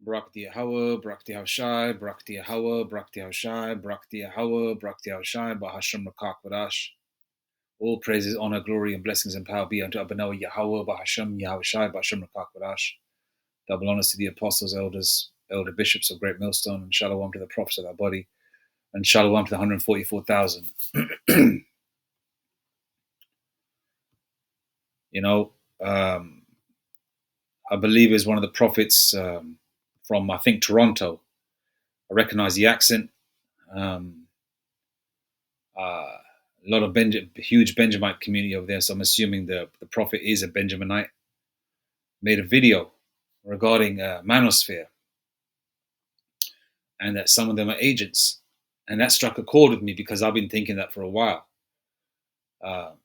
Brakti Hawa, Brakti Hawshai, Brakti Hawa, Brakti Hawshai, Brakti Hawa, Brakti Hawshai, Bahasham Rakak Vadash. All praises, honor, glory, and blessings and power be unto Abanawa Yahweh, Bahasham, Yahushai, Bahasham Rakak Vadash. Double honors to the apostles, elders, elder bishops of Great Millstone, and shalom to the prophets of that body, and shalom to the 144,000. You know, I believe is one of the prophets from, I think, Toronto. I recognize the accent. A lot of huge Benjamite community over there, so I'm assuming the prophet is a Benjaminite. Made a video regarding Manosphere, and that some of them are agents, and that struck a chord with me because I've been thinking that for a while. Now,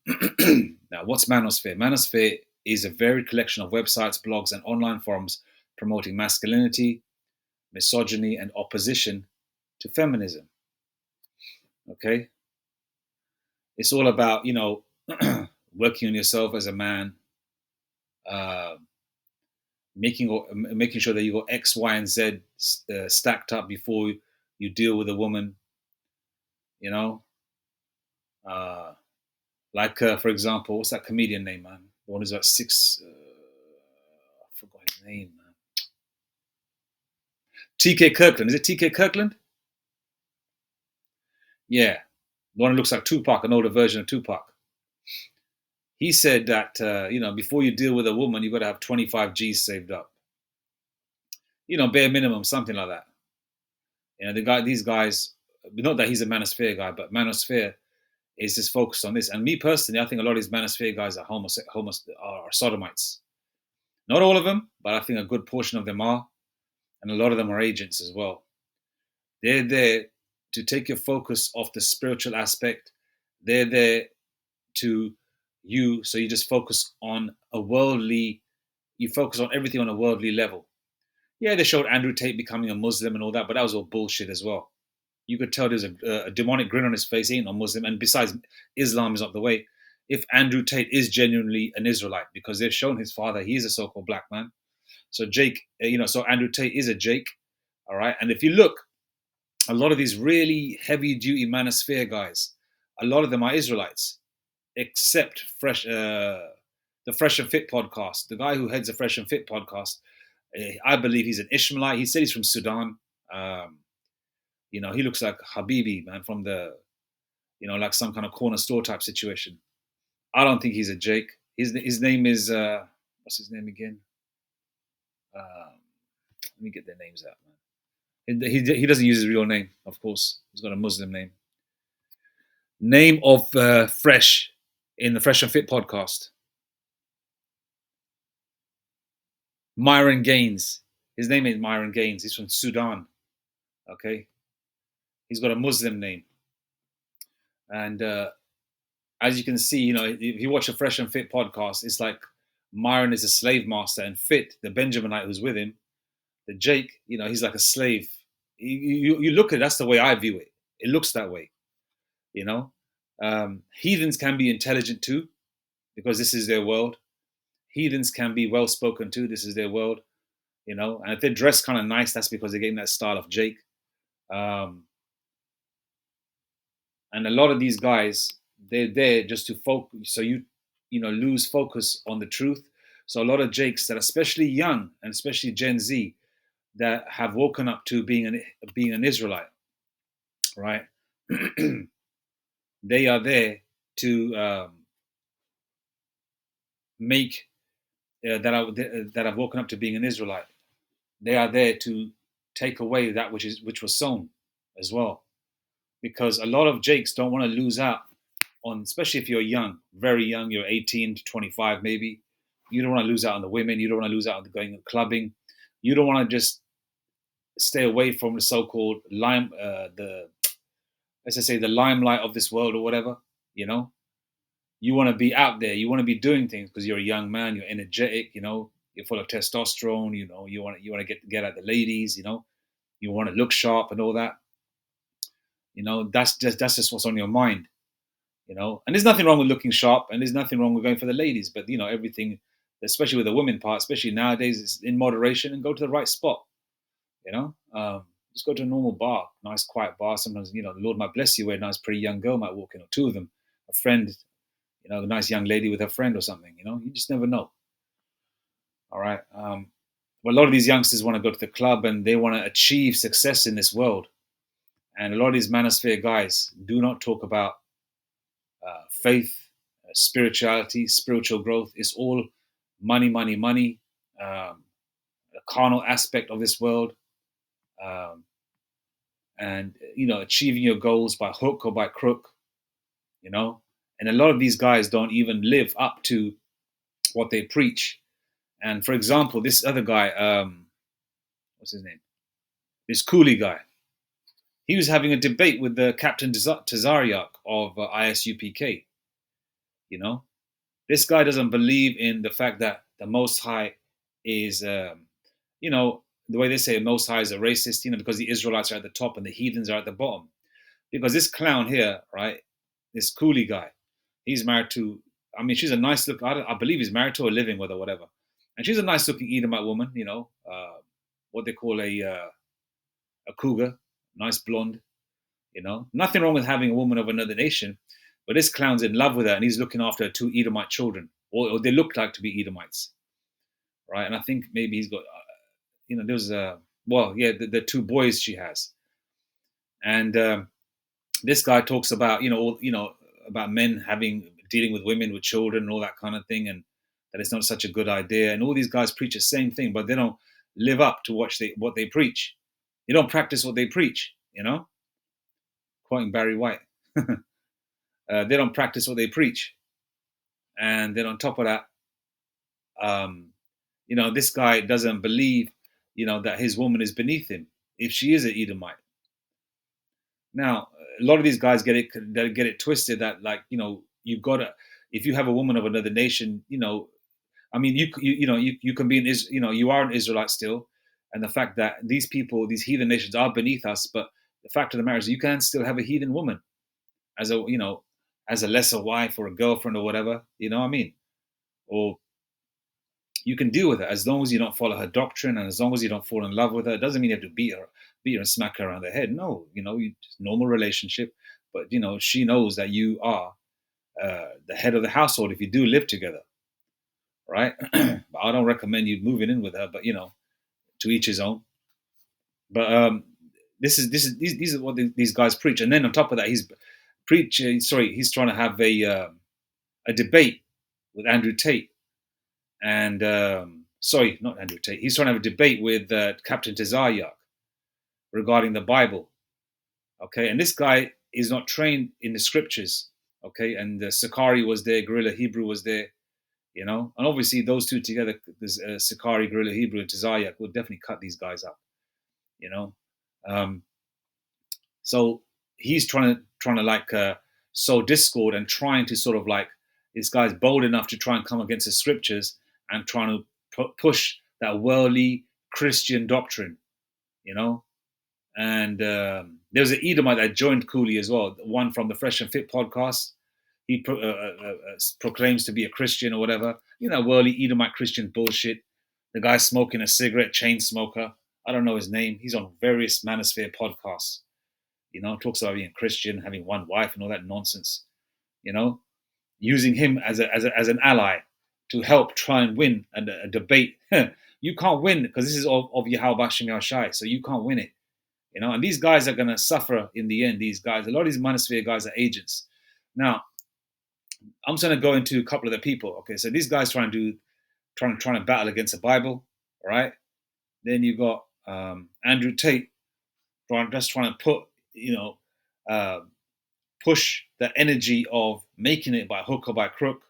what's Manosphere? Manosphere is a varied collection of websites, blogs, and online forums promoting masculinity, misogyny, and opposition to feminism. Okay, it's all about, you know, working on yourself as a man, making sure that you got X, Y, and Z stacked up before you deal with a woman. You know, for example, what's that comedian name, man? The one who's got six. I forgot his name, man. T.K. Kirkland. Is it T.K. Kirkland? Yeah, the one who looks like Tupac, an older version of Tupac. He said that you know, before you deal with a woman, you got to have 25 G's saved up. You know, bare minimum, something like that. You know, these guys. Not that he's a Manosphere guy, but Manosphere is just focused on this. And me personally, I think a lot of these Manosphere guys are are sodomites. Not all of them, but I think a good portion of them are, and a lot of them are agents as well. They're there to take your focus off the spiritual aspect. They're there to you, so you just focus on you focus on everything on a worldly level. Yeah, they showed Andrew Tate becoming a Muslim and all that, but that was all bullshit as well. You could tell there's a demonic grin on his face. He ain't no Muslim, and besides, Islam is not the way. If Andrew Tate is genuinely an Israelite, because they've shown his father, he is a so-called black man. So Jake, so Andrew Tate is a Jake, all right. And if you look, a lot of these really heavy-duty Manosphere guys, a lot of them are Israelites, except the Fresh and Fit podcast. The guy who heads the Fresh and Fit podcast, I believe he's an Ishmaelite. He said he's from Sudan. You know, he looks like Habibi, man, from the, like some kind of corner store type situation. I don't think he's a Jake. His name is, what's his name again? Let me get their names out, man. He doesn't use his real name, of course. He's got a Muslim name. Name of Fresh in the Fresh and Fit podcast. Myron Gaines. His name is Myron Gaines. He's from Sudan. Okay. He's got a Muslim name. And as you can see, if you watch a Fresh and Fit podcast, it's like Myron is a slave master, and Fit, the Benjaminite who's with him, the Jake, he's like a slave. You look at it, that's the way I view it. It looks that way. Heathens can be intelligent too, because this is their world. Heathens can be well spoken too. This is their world. And if they dress kind of nice, that's because they're getting that style of Jake. And a lot of these guys, they're there just to focus, so you lose focus on the truth. So a lot of Jakes that, especially young and especially Gen Z, that have woken up to being an Israelite, right? They are there to that have woken up to being an Israelite. They are there to take away that which was sown as well, because a lot of Jakes don't want to lose out on, especially if you're young, very young, you're 18 to 25 maybe. You don't want to lose out on the women. You don't want to lose out on going clubbing. You don't want to just stay away from the so-called let's just say the limelight of this world or whatever. You want to be out there. You want to be doing things because you're a young man. You're energetic. You're full of testosterone. You want to get at the ladies. You want to look sharp and all that. That's just what's on your mind. And there's nothing wrong with looking sharp, and there's nothing wrong with going for the ladies. But everything, especially with the women part, especially nowadays, is in moderation and go to the right spot. You know, just go to a normal bar, nice quiet bar. Sometimes, the Lord might bless you where a nice pretty young girl might walk in, or two of them, a friend, a nice young lady with her friend or something. You just never know. All right. But a lot of these youngsters want to go to the club and they want to achieve success in this world. And a lot of these Manosphere guys do not talk about faith, spirituality, spiritual growth. It's all money, money, money, the carnal aspect of this world, um, and achieving your goals by hook or by crook. You know, and a lot of these guys don't even live up to what they preach. And for example, this other guy, what's his name? This Cooley guy. He was having a debate with the Captain Tazariak of ISUPK. You know, this guy doesn't believe in the fact that the Most High is, the way they say Most High is a racist, because the Israelites are at the top and the heathens are at the bottom. Because this clown here, right, this Cooley guy, he's married to, she's a nice look. I believe he's married to or living with or whatever. And she's a nice looking Edomite woman, what they call a cougar, nice blonde, Nothing wrong with having a woman of another nation, but this clown's in love with her and he's looking after her two Edomite children, or they look like to be Edomites, right? And I think maybe he's got, there's the two boys she has. And this guy talks about, about men dealing with women with children and all that kind of thing, and that it's not such a good idea. And all these guys preach the same thing, but they don't live up to what they preach. They don't practice what they preach, quoting Barry White. They don't practice what they preach. And then on top of that, this guy doesn't believe, that his woman is beneath him if she is an Edomite. Now, a lot of these guys get it twisted that, like, you've got to, if you have a woman of another nation, you can be you are an Israelite still, and the fact that these people, these heathen nations, are beneath us, but the fact of the matter is, you can still have a heathen woman as a lesser wife or a girlfriend or whatever, or you can deal with it as long as you don't follow her doctrine and as long as you don't fall in love with her. It doesn't mean you have to beat her and smack her around the head. No, normal relationship, but she knows that you are the head of the household if you do live together, right? But I don't recommend you moving in with her, but to each his own. But these are what these guys preach, and then on top of that, he's trying to have a debate with Andrew Tate, and not Andrew Tate. He's trying to have a debate with Captain Tazariak regarding the Bible. Okay, and this guy is not trained in the scriptures. Okay, and Sakari was there, Guerrilla Hebrew was there, and obviously those two together, Sakari, Guerrilla Hebrew, and Tazariak will definitely cut these guys up. So he's trying to like sow discord and trying to sort of like, this guy's bold enough to try and come against the scriptures and trying to push that worldly Christian doctrine, And there was an Edomite that joined Cooley as well, one from the Fresh and Fit podcast. He proclaims to be a Christian or whatever, worldly Edomite Christian bullshit. The guy's smoking a cigarette, chain smoker. I don't know his name. He's on various Manosphere podcasts. Talks about being Christian, having one wife, and all that nonsense. Using him as an ally to help try and win a debate. You can't win because this is of Yahweh Bashim Yahshai, so you can't win it. And these guys are going to suffer in the end. These guys, a lot of these Manosphere guys are agents. Now, I'm just going to go into a couple of the people. Okay, so these guys trying to battle against the Bible, all right? Then you got Andrew Tate just trying to put, push the energy of making it by hook or by crook,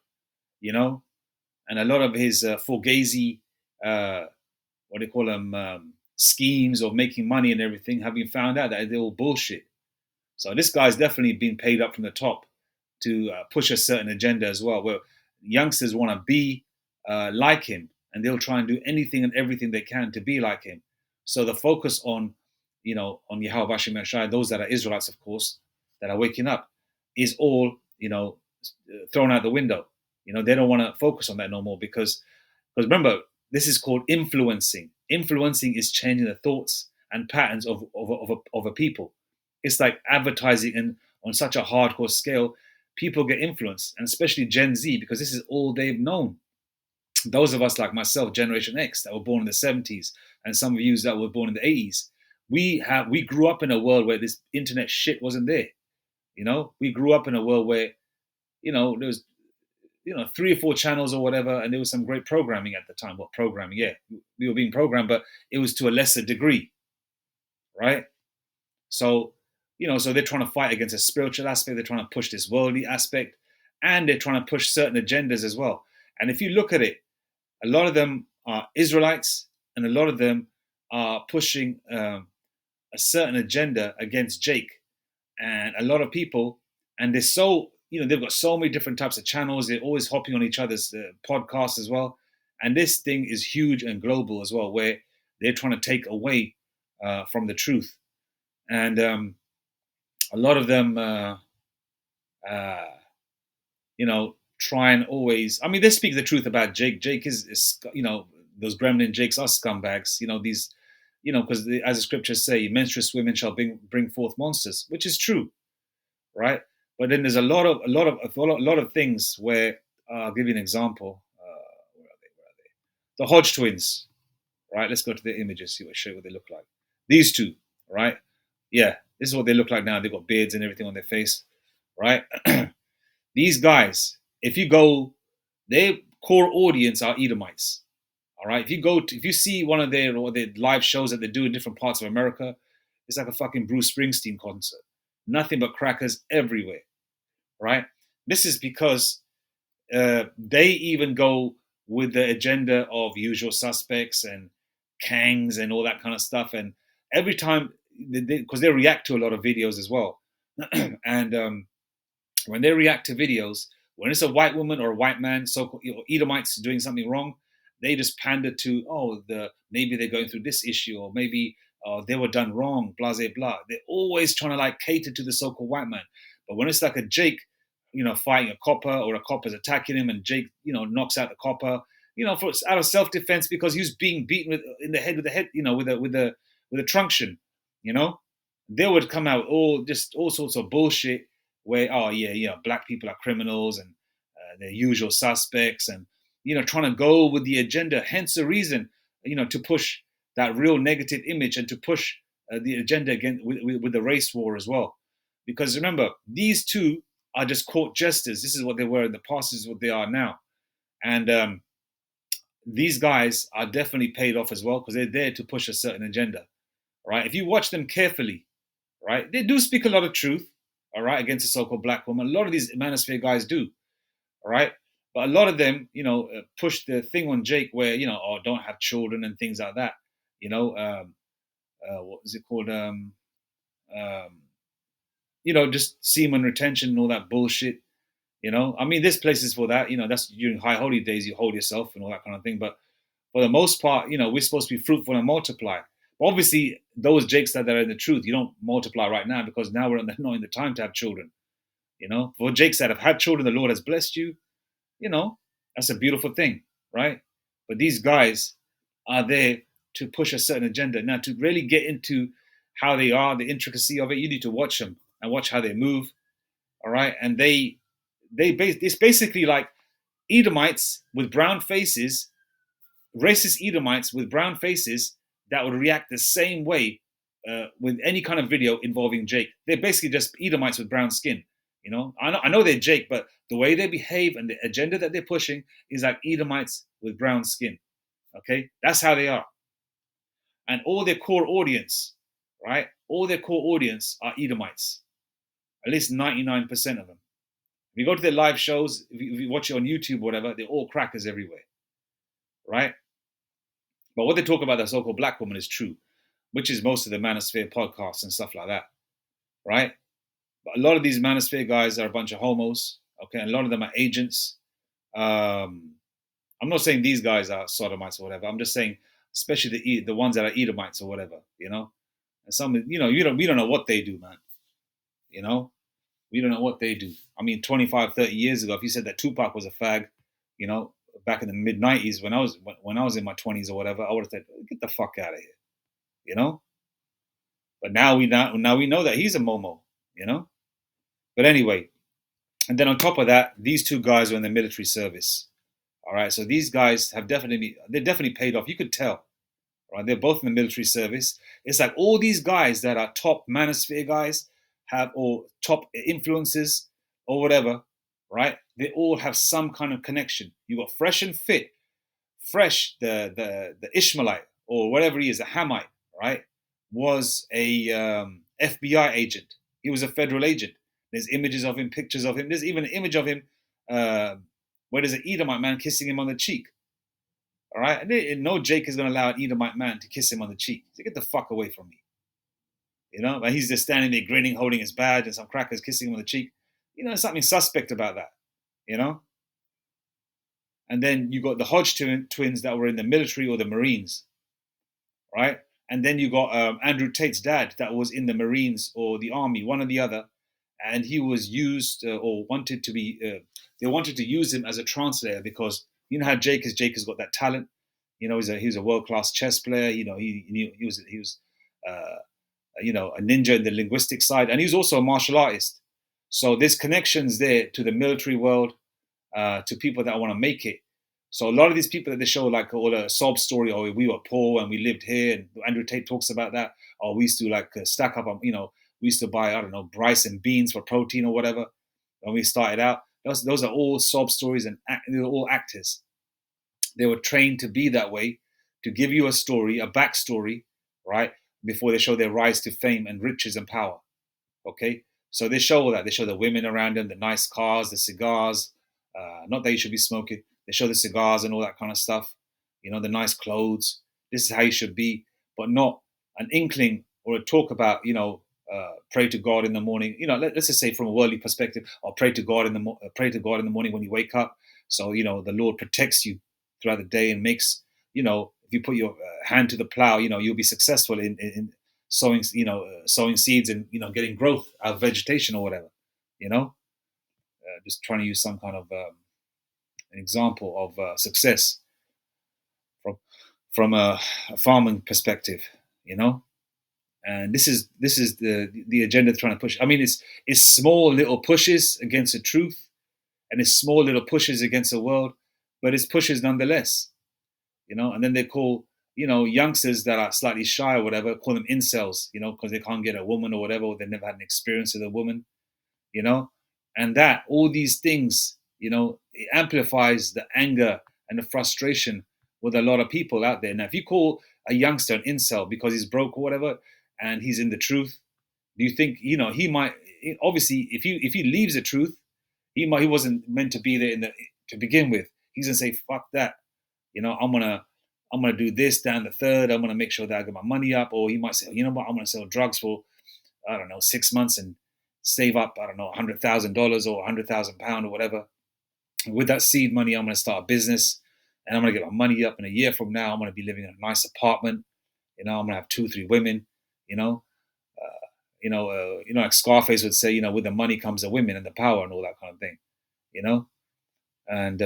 and a lot of his fugazi, what do you call them, schemes of making money and everything have been found out that they're all bullshit. So this guy's definitely been paid up from the top to push a certain agenda as well, where youngsters want to be like him, and they'll try and do anything and everything they can to be like him. So the focus on, on Yahweh Bashim Yahshai, those that are Israelites, of course, that are waking up, is all, thrown out the window. They don't want to focus on that no more because remember, this is called influencing. Influencing is changing the thoughts and patterns of a people. It's like advertising, and on such a hardcore scale, people get influenced, and especially Gen Z, because this is all they've known. Those of us like myself, Generation X, that were born in the 70s, and some of you that were born in the 80s, we grew up in a world where this internet shit wasn't there. We grew up in a world where there was 3 or 4 channels or whatever, and there was some great programming at the time. What programming? Yeah, we were being programmed, but it was to a lesser degree, right? So, so they're trying to fight against a spiritual aspect. They're trying to push this worldly aspect, and they're trying to push certain agendas as well. And if you look at it, a lot of them are Israelites, and a lot of them are pushing a certain agenda against Jake, and a lot of people, and they're so they've got so many different types of channels. They're always hopping on each other's podcasts as well, and this thing is huge and global as well, where they're trying to take away from the truth, and a lot of them, try and always. I mean, they speak the truth about Jake. Jake is those gremlin Jakes are scumbags. These, because as the scriptures say, menstruous women shall bring forth monsters, which is true, right? But then there's a lot of things where I'll give you an example. Where are they? Where are they? The Hodge twins, right? Let's go to the images, show what they look like. These two, right? Yeah, this is what they look like now. They've got beards and everything on their face, right? These guys, if you go, their core audience are Edomites. All right. If you see one of their live shows that they do in different parts of America, it's like a fucking Bruce Springsteen concert. Nothing but crackers everywhere, right? This is because they even go with the agenda of Usual Suspects and Kangs and all that kind of stuff. And every time, because they react to a lot of videos as well, and when they react to videos, when it's a white woman or a white man, so Edomites doing something wrong, they just pander to, maybe they're going through this issue, or maybe they were done wrong, blah, blah, blah. They're always trying to like cater to the so-called white man. But when it's like a Jake, fighting a copper, or a copper's attacking him, and Jake, knocks out the copper, for out of self-defense, because he was being beaten in the head with a truncheon, they would come out all sorts of bullshit where, black people are criminals, and they're usual suspects, and trying to go with the agenda. Hence the reason, to push that real negative image, and to push the agenda again with the race war as well. Because remember, these two are just court jesters. This is what they were in the past. This is what they are now, and these guys are definitely paid off as well, because they're there to push a certain agenda. Right? If you watch them carefully, right, they do speak a lot of truth. All right, against the so-called black woman. A lot of these Manosphere guys do. All right. But a lot of them, push the thing on Jake where, don't have children and things like that. What is it called? Just semen retention and all that bullshit. I mean, there's places for that. That's during high holy days, you hold yourself and all that kind of thing. But for the most part, we're supposed to be fruitful and multiply. But obviously, those Jakes that are in the truth, you don't multiply right now, because now we're not in the time to have children. For Jakes that have had children, the Lord has blessed you. That's a beautiful thing, right? But these guys are there to push a certain agenda. Now, to really get into how they are, the intricacy of it, you need to watch them and watch how they move, all right? And it's basically like Edomites with brown faces, racist Edomites with brown faces that would react the same way with any kind of video involving Jake. They're basically just Edomites with brown skin. I know they're Jake, but the way they behave and the agenda that they're pushing is like Edomites with brown skin. Okay, that's how they are. And all their core audience, right? All their core audience are Edomites. At least 99% of them. If you go to their live shows, if you watch it on YouTube or whatever, they're all crackers everywhere, right? But what they talk about the so-called black woman is true, which is most of the Manosphere podcasts and stuff like that, right? But a lot of these Manosphere guys are a bunch of homos, okay? And a lot of them are agents. I'm not saying these guys are sodomites or whatever. I'm just saying, especially the ones that are Edomites or whatever, And some, we don't know what they do, man. We don't know what they do. I mean, 25, 30 years ago, if you said that Tupac was a fag, back in the mid 90s when I was in my 20s or whatever, I would have said, get the fuck out of here, But now we know that he's a Momo, you know. But anyway, and then on top of that, these two guys are in the military service. All right, so these guys have they're definitely paid off. You could tell, right? They're both in the military service. It's like all these guys that are top manosphere guys have or top influences or whatever, right? They all have some kind of connection. You got Fresh and Fit, Fresh, the Ishmaelite or whatever he is, a Hamite, right? Was a FBI agent. He was a federal agent. There's images of him, pictures of him. There's even an image of him uh, where there's an Edomite man kissing him on the cheek. All right, and no Jake is going to allow an Edomite man to kiss him on the cheek. So get the fuck away from me, you know. But he's just standing there grinning, holding his badge, and some crackers kissing him on the cheek. You know, there's something suspect about that, you know. And then you got the Hodge twins that were in the military or the Marines, right? And then you got Andrew Tate's dad that was in the Marines or the Army, one or the other, and he was used or wanted to be. They wanted to use him as a translator because you know how Jake is. Jake has got that talent. You know, he's a world class chess player. You know, he was you know, a ninja in the linguistic side, and he was also a martial artist. So there's connections there to the military world, to people that want to make it. So a lot of these people that they show like all a sob story, oh, we were poor and we lived here, and Andrew Tate talks about that. Or we used to like stack up on, you know, we used to buy, I don't know, rice and beans for protein or whatever when we started out. Those are all sob stories, and they're all actors. They were trained to be that way, to give you a story, a backstory, right, before they show their rise to fame and riches and power. Okay, so they show all that. They show the women around them, the nice cars, the cigars. Not that you should be smoking. They show the cigars and all that kind of stuff. You know, the nice clothes. This is how you should be, but not an inkling or a talk about, you know, pray to God in the morning. You know, let's just say from a worldly perspective, or pray to God in pray to God in the morning when you wake up. So you know the Lord protects you throughout the day and makes, you know, if you put your hand to the plow, you know, you'll be successful in sowing, you know, sowing seeds and, you know, getting growth out of vegetation or whatever, you know. Just trying to use some kind of an example of success from a farming perspective, you know. And this is the agenda they're trying to push. I mean, it's small little pushes against the truth, and it's small little pushes against the world, but it's pushes nonetheless, you know. And then they call, you know, youngsters that are slightly shy or whatever, call them incels, you know, because they can't get a woman or whatever, or they never had an experience with a woman, you know. And that all these things, you know, it amplifies the anger and the frustration with a lot of people out there. Now, if you call a youngster an incel because he's broke or whatever, and he's in the truth, do you think, you know, he might, obviously if he leaves the truth, he wasn't meant to be there to begin with. He's gonna say fuck that, you know. I'm gonna do this, down the third. I'm gonna make sure that I get my money up. Or he might say, you know what, I'm gonna sell drugs for, I don't know, 6 months and save up, I don't know, $100,000 or £100,000 or whatever. And with that seed money, I'm gonna start a business, and I'm gonna get my money up. In a year from now, I'm gonna be living in a nice apartment. You know, I'm gonna have 2, 3 women. You know, like Scarface would say, you know, with the money comes the women and the power and all that kind of thing. You know, and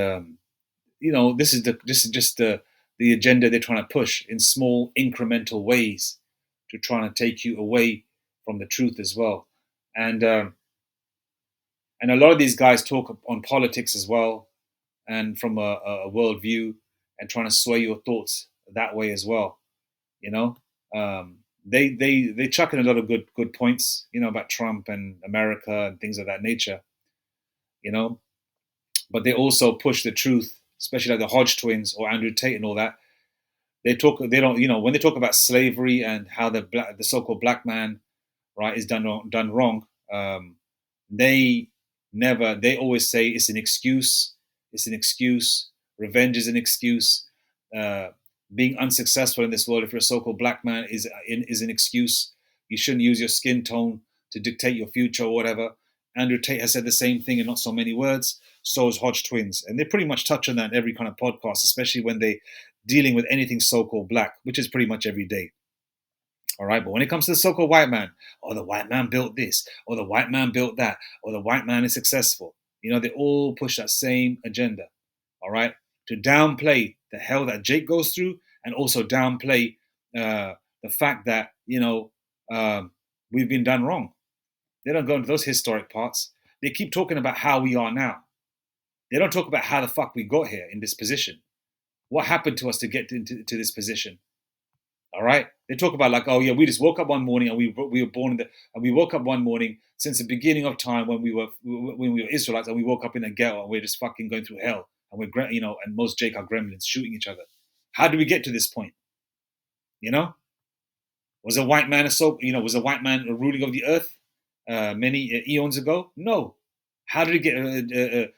you know, this is just the agenda they're trying to push in small incremental ways to trying to take you away from the truth as well. And a lot of these guys talk on politics as well, and from a worldview, and trying to sway your thoughts that way as well. You know, they chuck in a lot of good points, you know, about Trump and America and things of that nature. You know, but they also push the truth, especially like the Hodge twins or Andrew Tate and all that. They don't, you know, when they talk about slavery and how the so-called black man, right, is done wrong. They they always say it's an excuse. It's an excuse. Revenge is an excuse. Uh, Being unsuccessful in this world, if you're a so-called black man, is an excuse. You shouldn't use your skin tone to dictate your future or whatever. Andrew Tate has said the same thing in not so many words. So is Hodge twins, and they pretty much touch on that in every kind of podcast, especially when they dealing with anything so-called black, which is pretty much every day. All right, but when it comes to the so-called white man, or the white man built this, or the white man built that, or the white man is successful, you know, they all push that same agenda. All right, to downplay the hell that Jake goes through, and also downplay the fact that, you know, we've been done wrong. They don't go into those historic parts. They keep talking about how we are now. They don't talk about how the fuck we got here in this position. What happened to us to get into this position? All right. They talk about like, oh yeah, we just woke up one morning and we were born in the and we woke up one morning since the beginning of time when we were Israelites and we woke up in a ghetto and we're just fucking going through hell and we're and most Jake are gremlins shooting each other. How did we get to this point? You know, was a white man was a white man ruling of the earth many eons ago? No. How did he get?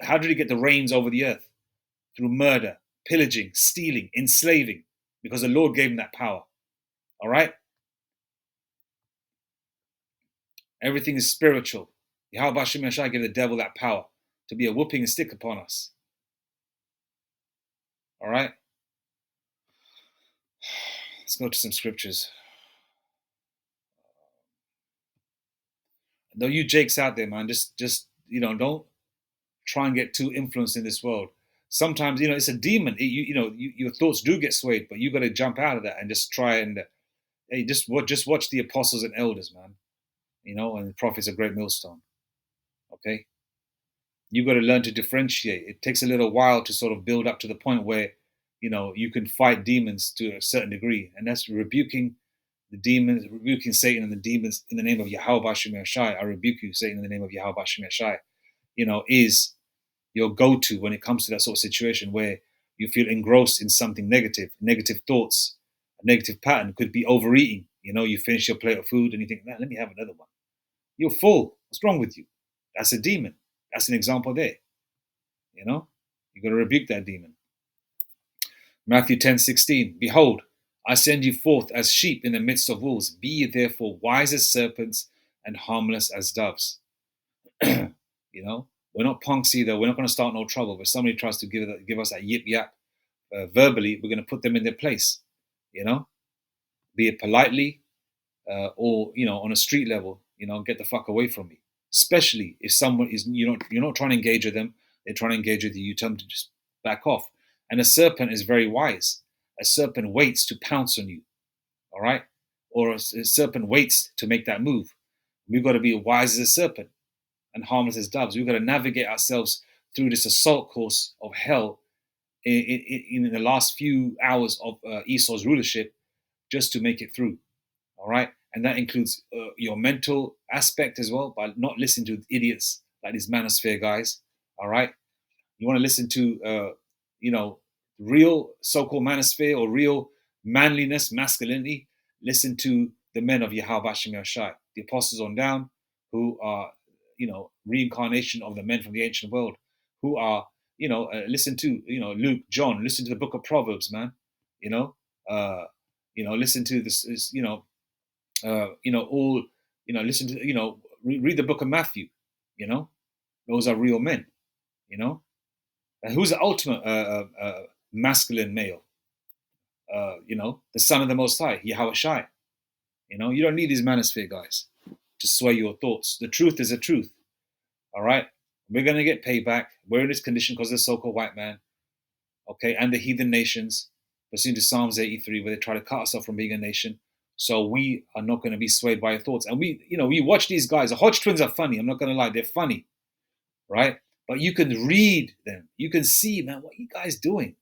How did he get the reins over the earth? Through murder, pillaging, stealing, enslaving, because the Lord gave him that power. All right? Everything is spiritual. Yahweh Hashem Yashai gave the devil that power to be a whooping stick upon us. All right? Let's go to some scriptures. Though you Jakes out there, man, just don't try and get too influenced in this world. Sometimes, it's a demon. Your thoughts do get swayed, but you got to jump out of that and just try and just watch the apostles and elders, man. And the prophet's a great millstone. Okay, you got to learn to differentiate. It takes a little while to sort of build up to the point where you can fight demons to a certain degree, and that's rebuking the demons, rebuking Satan and the demons in the name of Yahweh Hashem Yashai. I rebuke you, Satan, in the name of Yahweh Hashem Yashai. Is your go-to when it comes to that sort of situation where you feel engrossed in something negative thoughts, a negative pattern. Could be overeating. You finish your plate of food and you think, man, let me have another one. You're full. What's wrong with you? That's a demon. That's an example there. You got to rebuke that demon. Matthew 10:16. Behold, I send you forth as sheep in the midst of wolves. Be ye therefore wise as serpents and harmless as doves. We're not punks either. We're not going to start no trouble. If somebody tries to give us that yip yap verbally, we're going to put them in their place. Be it politely or on a street level. Get the fuck away from me. Especially if someone is you're not trying to engage with them. They're trying to engage with you. You tell them to just back off. And a serpent is very wise. A serpent waits to pounce on you. All right, or a serpent waits to make that move. We've got to be wise as a serpent and harmless as doves. We've got to navigate ourselves through this assault course of hell in the last few hours of Esau's rulership just to make it through. All right. And that includes your mental aspect as well, by not listening to idiots like these Manosphere guys. All right. You want to listen to, real so-called Manosphere or real manliness, masculinity. Listen to the men of Yahweh Hashem Yashai, the apostles on down, who are, reincarnation of the men from the ancient world, who are, listen to, Luke, John, listen to the book of Proverbs, man. Listen to this, listen to, read the book of Matthew. Those are real men. And who's the ultimate masculine male? The son of the Most High, Yahweh Shai. You don't need these Manosphere guys to sway your thoughts. The truth is the truth. All right? We're going to get payback. We're in this condition because of the so-called white man, okay, and the heathen nations. Pursuant to Psalms 83, where they try to cut us off from being a nation. So we are not going to be swayed by your thoughts. And we watch these guys. The Hodge twins are funny. I'm not going to lie. They're funny, right? But you can read them. You can see, man, what are you guys doing?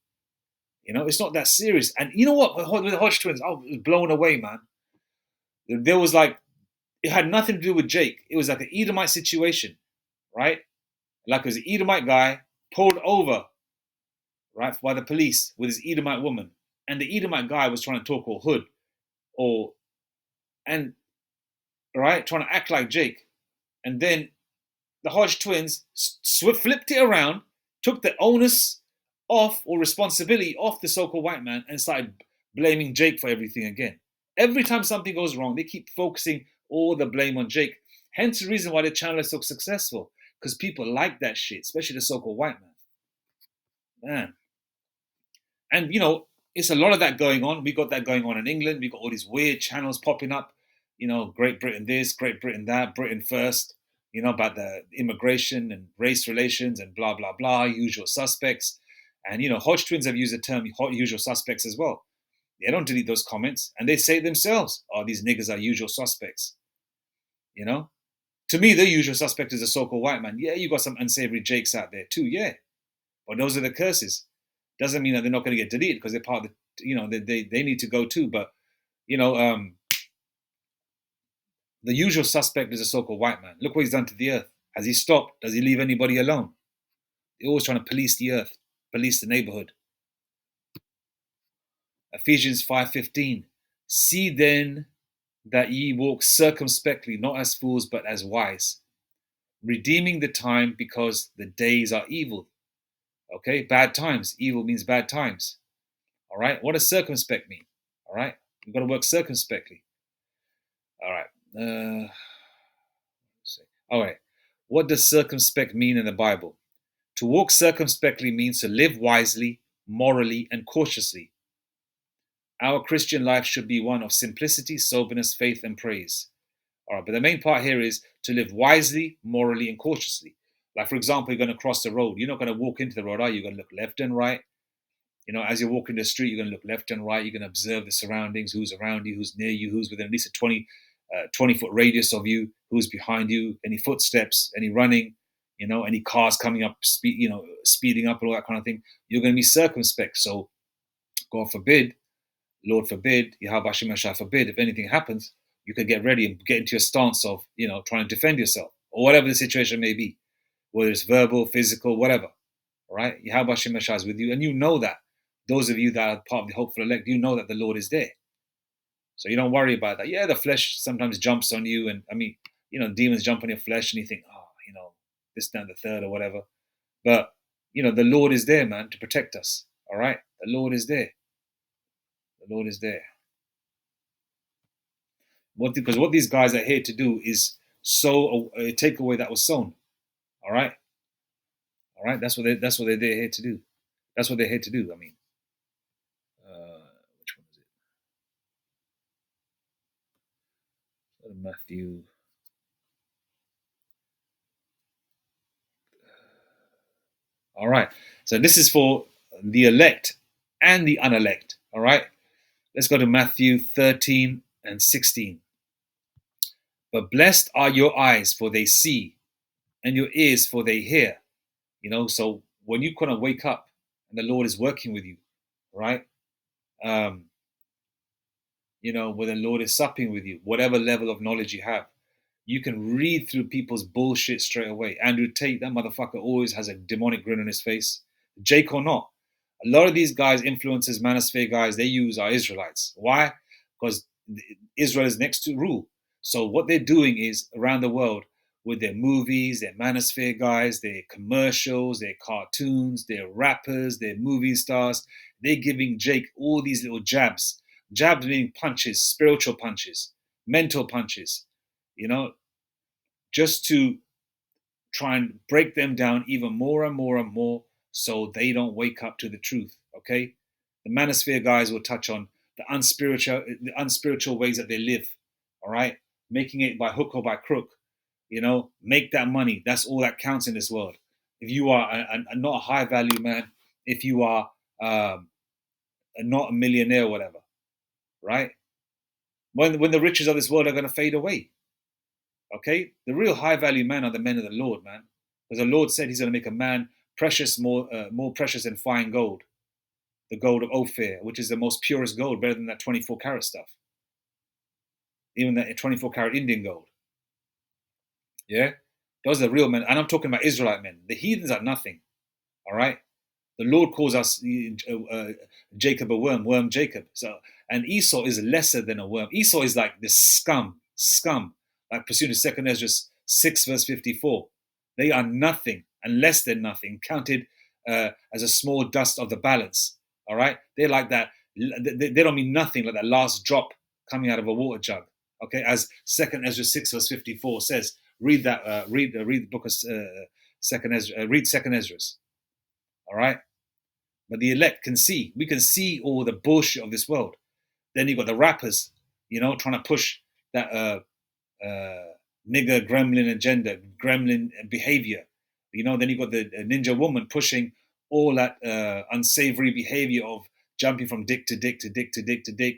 It's not that serious. And you know what? With the Hodge twins, I was blown away, man. There was it had nothing to do with Jake. It was like an Edomite situation, right? Like it was an Edomite guy pulled over, right, by the police with his Edomite woman. And the Edomite guy was trying to talk all hood trying to act like Jake. And then the Hodge twins flipped it around, took the onus off or responsibility off the so-called white man and started blaming Jake for everything again. Every time something goes wrong, they keep focusing all the blame on Jake. Hence the reason why the channel is so successful, because people like that shit, especially the so-called white man. And, it's a lot of that going on. We got that going on in England. We got all these weird channels popping up, Great Britain this, Great Britain that, Britain first, about the immigration and race relations and blah, blah, blah, usual suspects. And, Hodge twins have used the term usual suspects as well. They don't delete those comments, and they say it themselves. Oh, these niggas are usual suspects. You know, to me, the usual suspect is a so-called white man. Yeah, you got some unsavory jakes out there too. Yeah, but those are the curses. Doesn't mean that they're not going to get deleted because they're part of the. They need to go too. But you know, the usual suspect is a so-called white man. Look what he's done to the earth. Has he stopped? Does he leave anybody alone? They're always trying to police the earth, police the neighborhood. Ephesians 5:15. See then that ye walk circumspectly, not as fools, but as wise, redeeming the time because the days are evil. Okay, bad times. Evil means bad times. All right, what does circumspect mean? All right, you've got to work circumspectly. All right. All right. What does circumspect mean in the Bible? To walk circumspectly means to live wisely, morally, and cautiously. Our Christian life should be one of simplicity, soberness, faith, and praise. All right, but the main part here is to live wisely, morally, and cautiously. Like, for example, you're going to cross the road. You're not going to walk into the road, are you? You're going to look left and right. You know, as you're walking the street, you're going to look left and right. You're going to observe the surroundings, who's around you, who's near you, who's within at least a 20-foot radius of you, who's behind you, any footsteps, any running, you know, any cars coming up, speeding up and all that kind of thing. You're going to be circumspect. So, God forbid, Lord forbid, Yahweh Shemashah forbid, if anything happens, you can get ready and get into a stance of, trying to defend yourself or whatever the situation may be, whether it's verbal, physical, whatever. All right? Yahweh Shemashah is with you. And you know that. Those of you that are part of the hopeful elect, you know that the Lord is there. So you don't worry about that. Yeah, the flesh sometimes jumps on you. And I mean, demons jump on your flesh and you think, this, that, and the third or whatever. But, the Lord is there, man, to protect us. All right? The Lord is there. The Lord is there. Because what these guys are here to do is sow take away that was sown. All right? All right? That's what they're here to do. That's what they're here to do. I mean, which one is it? Matthew. All right. So this is for the elect and the unelect. All right. Let's go to Matthew 13 and 16. But blessed are your eyes, for they see, and your ears, for they hear. So when you kind of wake up and the Lord is working with you, right? When the Lord is supping with you, whatever level of knowledge you have, you can read through people's bullshit straight away. Andrew Tate, that motherfucker always has a demonic grin on his face. Jake or not. A lot of these guys, influencers, Manosphere guys, they use are Israelites. Why? Because Israel is next to rule. So what they're doing is around the world with their movies, their Manosphere guys, their commercials, their cartoons, their rappers, their movie stars, they're giving Jake all these little jabs. Jabs meaning punches, spiritual punches, mental punches, just to try and break them down even more and more and more so they don't wake up to the truth, okay? The Manosphere guys will touch on the unspiritual ways that they live, all right? Making it by hook or by crook, make that money. That's all that counts in this world. If you are not a high value man, if you are not a millionaire or whatever, right? When the riches of this world are going to fade away, okay? The real high value men are the men of the Lord, man. Because the Lord said he's going to make a man precious, more precious than fine gold. The gold of Ophir, which is the most purest gold, better than that 24 karat stuff. Even that 24 karat Indian gold. Yeah? Those are the real men. And I'm talking about Israelite men. The heathens are nothing. All right? The Lord calls us Jacob a worm Jacob. So, and Esau is lesser than a worm. Esau is like the scum, like pursuing 2 Ezra 6 verse 54. They are nothing and less than nothing, counted as a small dust of the balance. All right? They're like that. They don't mean nothing, like that last drop coming out of a water jug. Okay? As 2 Ezra 6 verse 54 says. Read that. Read the book of 2 Ezra. Read 2 Ezra's. All right? But the elect can see. We can see all the bullshit of this world. Then you've got the rappers, trying to push that nigger gremlin agenda, gremlin behavior. Then you've got the ninja woman pushing all that unsavory behavior of jumping from dick to dick to dick to dick to dick,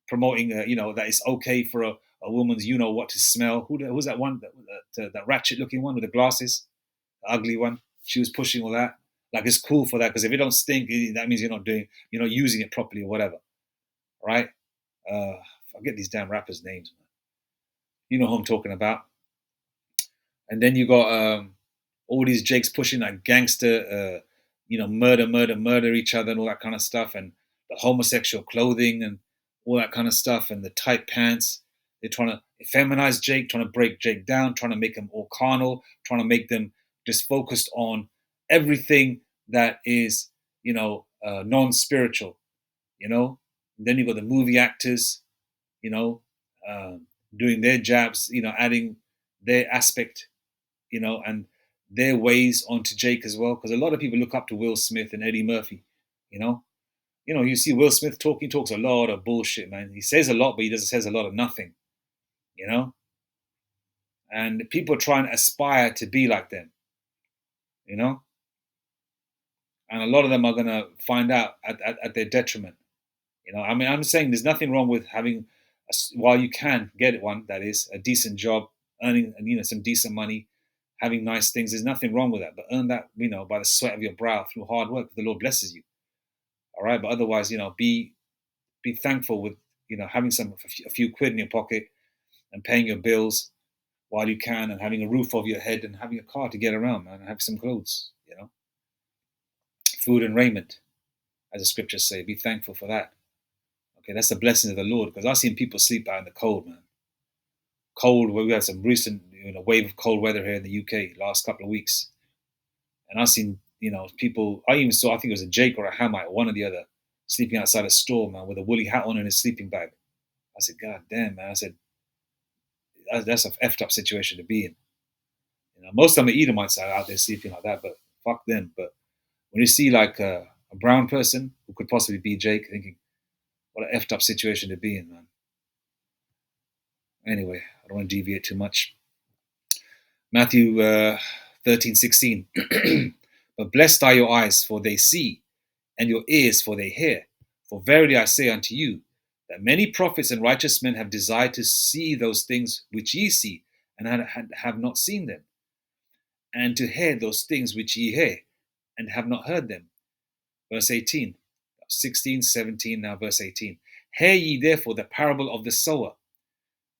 promoting, that it's okay for a woman's, what to smell. Who's that one, that ratchet looking one with the glasses, the ugly one? She was pushing all that. Like it's cool for that because if it don't stink, that means you're not using it properly or whatever, right? Forget these damn rappers' names, man. You know who I'm talking about. And then you got all these jakes pushing that gangster, murder each other and all that kind of stuff, and the homosexual clothing and all that kind of stuff, and the tight pants. They're trying to feminize Jake, trying to break Jake down, trying to make him all carnal, trying to make them just focused on everything that is, non-spiritual, And then you got the movie actors, you know, doing their jabs, adding their aspect, and their ways onto Jake as well. Because a lot of people look up to Will Smith and Eddie Murphy, you know. You see Will Smith he talks a lot of bullshit, man. He says a lot, but he doesn't says a lot of nothing, you know. And people try and aspire to be like them, you know. And a lot of them are gonna find out at their detriment, I mean, I'm saying there's nothing wrong with having, while you can get one, that is a decent job, earning, some decent money, having nice things. There's nothing wrong with that, but earn that, by the sweat of your brow through hard work. The Lord blesses you. All right, but otherwise, be thankful with, having a few quid in your pocket and paying your bills while you can, and having a roof over your head and having a car to get around, man, and have some clothes, food and raiment, as the scriptures say. Be thankful for that. Okay, that's the blessing of the Lord, because I've seen people sleep out in the cold, man. Cold, where we had some recent, wave of cold weather here in the UK last couple of weeks, and I've seen, people. I even saw, I think it was a Jake or a Hamite, one or the other, sleeping outside a store, man, with a woolly hat on and his sleeping bag. I said, God damn, man. I said, that's a effed up situation to be in. Most of them are Edomites out there sleeping like that, but fuck them. But when you see like a brown person who could possibly be Jake, thinking, what an effed up situation to be in, man. Anyway, I don't want to deviate too much. Matthew 13:16. But blessed are your eyes, for they see, and your ears, for they hear. For verily I say unto you, that many prophets and righteous men have desired to see those things which ye see, and have not seen them, and to hear those things which ye hear, and have not heard them. Verse 18. 16, 17, now verse 18. Hear ye therefore the parable of the sower.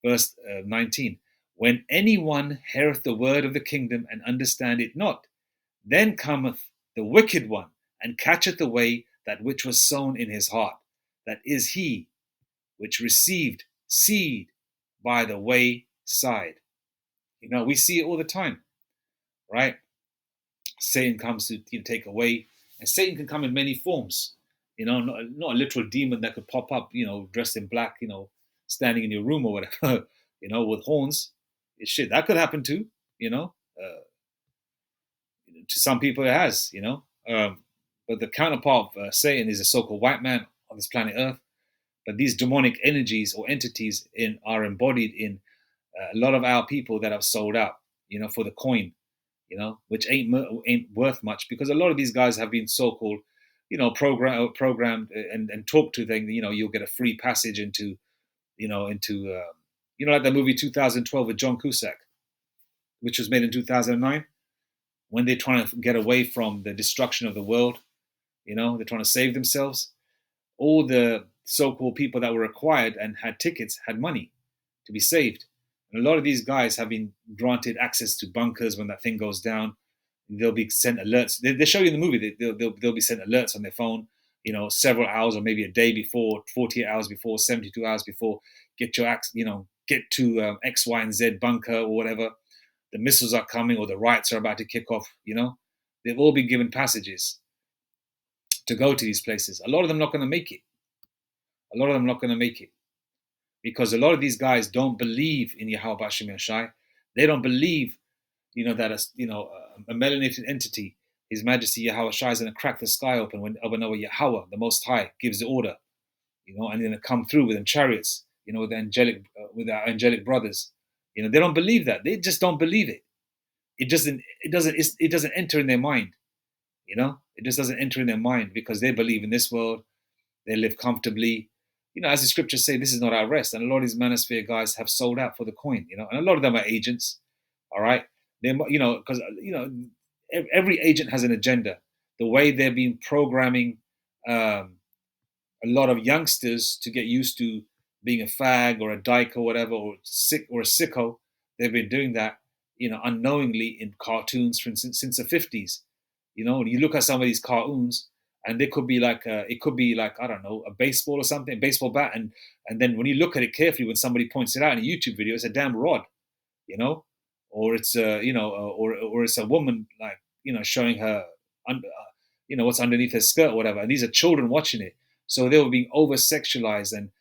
Verse 19. When anyone heareth the word of the kingdom and understand it not, then cometh the wicked one and catcheth away that which was sown in his heart. That is he which received seed by the wayside. We see it all the time, right? Satan comes to take away, and Satan can come in many forms. Not a literal demon that could pop up, dressed in black, standing in your room or whatever, with horns. Shit, that could happen too, to some people it has, but the counterpart of Satan is a so-called white man on this planet Earth. But these demonic energies or entities are embodied in a lot of our people that have sold out, for the coin, which ain't worth much, because a lot of these guys have been so-called, programmed and talked to. Then you'll get a free passage into like the movie 2012 with John Cusack, which was made in 2009, when they're trying to get away from the destruction of the world. They're trying to save themselves. All the so-called people that were acquired and had tickets had money to be saved. And a lot of these guys have been granted access to bunkers. When that thing goes down, they'll be sent alerts. They show you in the movie, they'll be sent alerts on their phone, several hours or maybe a day before, 48 hours before, 72 hours before, get to X, Y, and Z bunker or whatever. The missiles are coming or the riots are about to kick off, They've all been given passages to go to these places. A lot of them not going to make it. Because a lot of these guys don't believe in Yahweh Bashim Yashai. They don't believe, that a melanated entity, His Majesty Yahweh Shai, is going to crack the sky open when Yahweh, the Most High, gives the order, and going to come through with them chariots, with our angelic brothers. They don't believe that. They just don't believe it. It doesn't enter in their mind. It just doesn't enter in their mind, because they believe in this world. They live comfortably. As the scriptures say, this is not our rest. And a lot of these Manosphere guys have sold out for the coin, and a lot of them are agents. All right. They, because, every agent has an agenda. The way they've been programming a lot of youngsters to get used to being a fag or a dyke or whatever, or sick or a sicko, they've been doing that, unknowingly in cartoons, for instance, since the 50s. You look at some of these cartoons, and it could be like I don't know, a baseball or something, a baseball bat, and then when you look at it carefully, when somebody points it out in a YouTube video, it's a damn rod, you know, or it's or it's a woman, like, showing her, what's underneath her skirt or whatever, and these are children watching it, so they were being over sexualized, and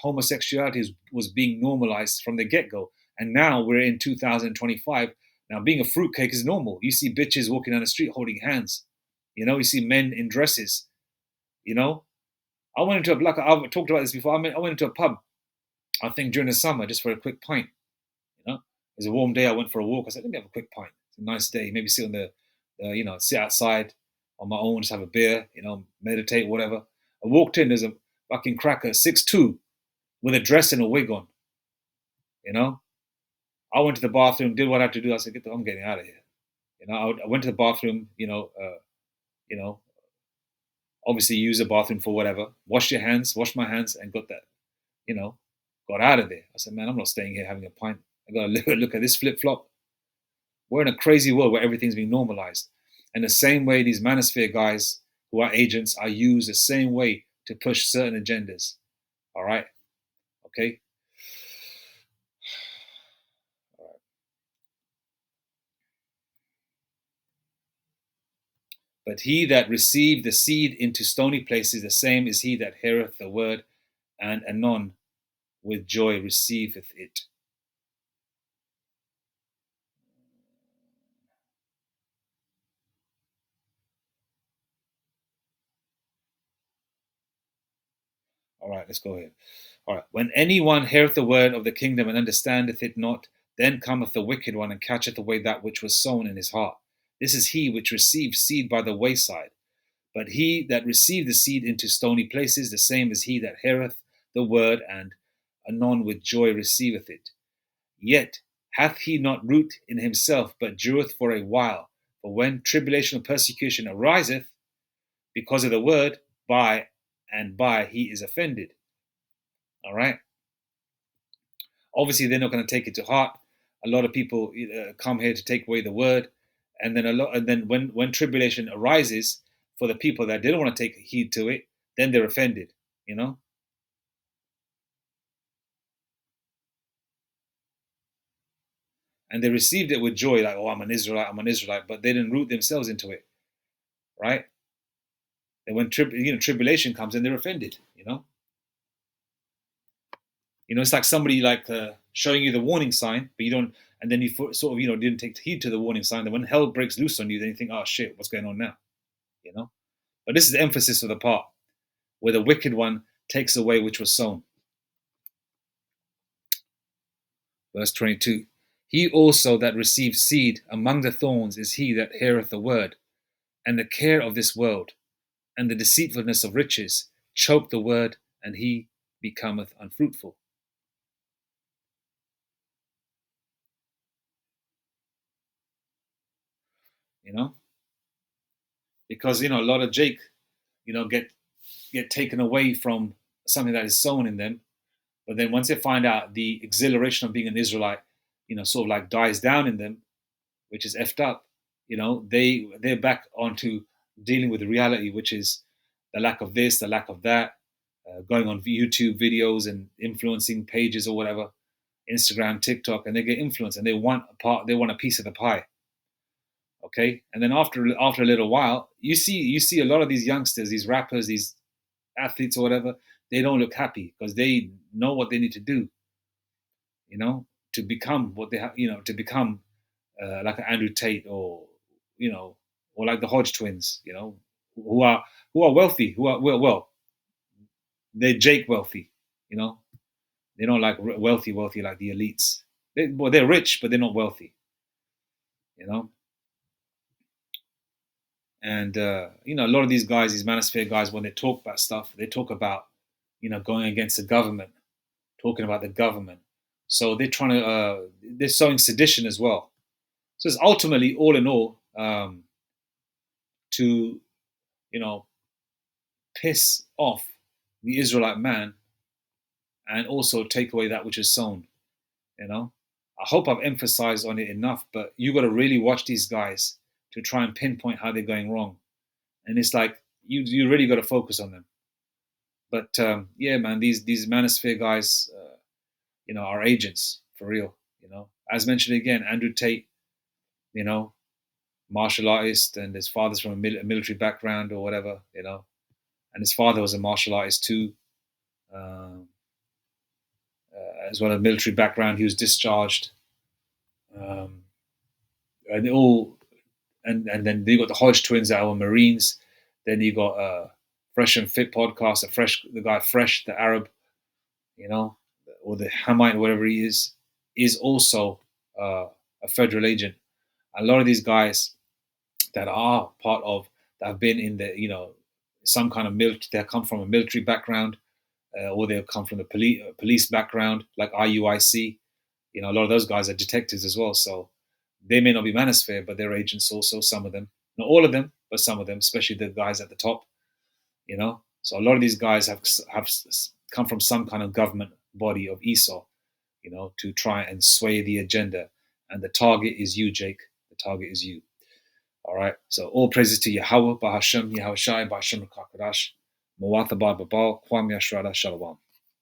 homosexuality was being normalized from the get go, and now we're in 2025. Now, being a fruitcake is normal. You see bitches walking down the street holding hands. You see men in dresses. I went into like I've talked about this before. I went into a pub, I think during the summer, just for a quick pint. It was a warm day. I went for a walk. I said, let me have a quick pint. It's a nice day. Maybe sit on sit outside on my own, just have a beer, meditate, whatever. I walked in. There's a fucking cracker, 6'2", with a dress and a wig on. I went to the bathroom, did what I had to do. I said, I'm getting out of here. I went to the bathroom, obviously use the bathroom for whatever, washed my hands, and got out of there. I said, man, I'm not staying here having a pint. I got to look at this flip-flop. We're in a crazy world where everything's being normalized. And the same way these Manosphere guys who are agents are used the same way to push certain agendas. All right? Okay? But he that received the seed into stony places, the same is he that heareth the word, and anon with joy receiveth it. All right, let's go ahead. All right. When anyone heareth the word of the kingdom and understandeth it not, then cometh the wicked one and catcheth away that which was sown in his heart. This is he which received seed by the wayside. But he that received the seed into stony places, the same is he that heareth the word, and anon with joy receiveth it. Yet hath he not root in himself, but dureth for a while. For when tribulation or persecution ariseth because of the word, by and by he is offended. All right. Obviously, they're not going to take it to heart. A lot of people come here to take away the word, and then when tribulation arises for the people that didn't want to take heed to it, then they're offended. And they received it with joy, like, oh, I'm an Israelite, but they didn't root themselves into it, right? And when tribulation comes, and they're offended. It's like somebody showing you the warning sign, but you don't, and then you sort of didn't take heed to the warning sign. Then when hell breaks loose on you, then you think, oh shit, what's going on now? But this is the emphasis of the part where the wicked one takes away which was sown. Verse 22. He also that received seed among the thorns is he that heareth the word, and the care of this world and the deceitfulness of riches choke the word, and he becometh unfruitful. Because a lot of Jake, get taken away from something that is sown in them, but then once they find out the exhilaration of being an Israelite, sort of like dies down in them, which is effed up. They're back onto dealing with the reality, which is the lack of this, the lack of that, going on YouTube videos and influencing pages or whatever, Instagram, TikTok, and they get influenced, and they want a piece of the pie. Okay, and then after a little while, you see a lot of these youngsters, these rappers, these athletes or whatever, they don't look happy because they know what they need to do, to become what they have, to become like an Andrew Tate, or or like the Hodge twins, who are wealthy, who are well, they're Jake wealthy, they don't like wealthy like the elites. They're rich, but they're not wealthy, And a lot of these guys, these Manosphere guys, when they talk about stuff, they talk about going against the government, talking about the government. So they're trying to they're sowing sedition as well. So it's ultimately, all in all, to you know piss off the Israelite man and also take away that which is sown. I hope I've emphasized on it enough, but you got to really watch these guys to try and pinpoint how they're going wrong. And it's like you really got to focus on them. But yeah, man, these Manosphere guys, are agents for real. As mentioned again, Andrew Tate, you know, martial artist, and his father's from a military background or whatever, and his father was a martial artist too, um, as well as a military background. He was discharged, um, and they all, and then you got the Hodge twins that were Marines. Then you got Fresh and Fit podcast, the guy Fresh, the Arab, you know, or the Hamite, whatever he is also a federal agent. A lot of these guys that are part of that have been in the some kind of military, they come from a military background, or they've come from the police background, like IUIC. A lot of those guys are detectives as well, so they may not be Manosphere, but they're agents also. Some of them, not all of them, but some of them, especially the guys at the top. So a lot of these guys have come from some kind of government body of Esau, to try and sway the agenda. And the target is you, Jake. The target is you. All right. So all praises to Yahweh, Bahashem, Yahweh Shai, Bahashem Kakadash, Mawatha Babal, Kwam Yashrada, Shalom.